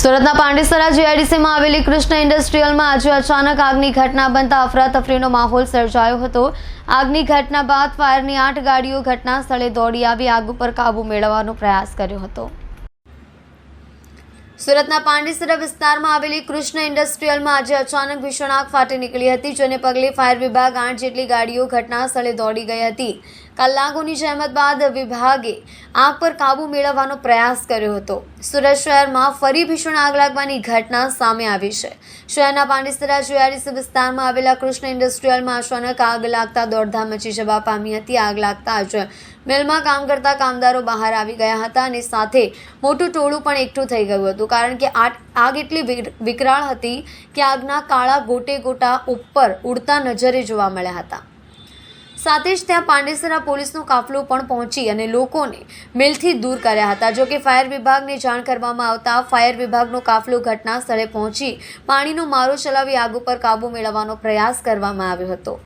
સુરતના પાંડેસરા જીઆઈડીસીમાં આવેલી કૃષ્ણ ઇન્ડસ્ટ્રીયલમાં આજે અચાનક આગની ઘટના બનતા અફરાતફરીનો માહોલ સર્જાયો હતો। આગની ઘટના બાદ ફાયરની 8 ગાડીઓ ઘટના સ્થળે દોડી આવી આગ ઉપર કાબૂ મેળવવાનો પ્રયાસ કર્યો હતો। સુરતના પાંડેસરા વિસ્તારમાં આવેલી કૃષ્ણ ઇન્ડસ્ટ્રીયલમાં આજે અચાનક ભીષણ આગ ફાટી નીકળી હતી, જેને પગલે ફાયર વિભાગ 8 જેટલી ગાડીઓ ઘટના સ્થળે દોડી ગઈ હતી। કલાકોની જહેમત બાદ વિભાગે આગ પર કાબૂ મેળવવાનો પ્રયાસ કર્યો હતો। સુરત શહેરમાં ફરી ભીષણ આગ લાગવાની ઘટના સામે આવી છે। શહેરના પાંડેસરા જીઆઈડીસી વિસ્તારમાં આવેલા કૃષ્ણ ઇન્ડસ્ટ્રીયલમાં અચાનક આગ લાગતા દોડધામ મચી જવા પામી હતી। આગ લાગતા જ મિલમાં કામ કરતા કામદારો બહાર આવી ગયા હતા અને સાથે મોટું ટોળું પણ એકઠું થઈ ગયું હતું, કારણ કે આગ એટલી વિકરાળ હતી કે આગના કાળા ગોટે ગોટા ઉપર ઉડતા નજરે જોવા મળ્યા હતા। સાથે જ ત્યાં પાંડેસરા પોલીસનો કાફલો પણ પહોંચી અને લોકોને મિલથી દૂર કર્યા હતા। જો કે ફાયર વિભાગને જાણ કરવામાં આવતા ફાયર વિભાગનો કાફલો ઘટના સ્થળે પહોંચી પાણીનો મારો ચલાવી આગ ઉપર કાબૂ મેળવવાનો પ્રયાસ કરવામાં આવ્યો હતો।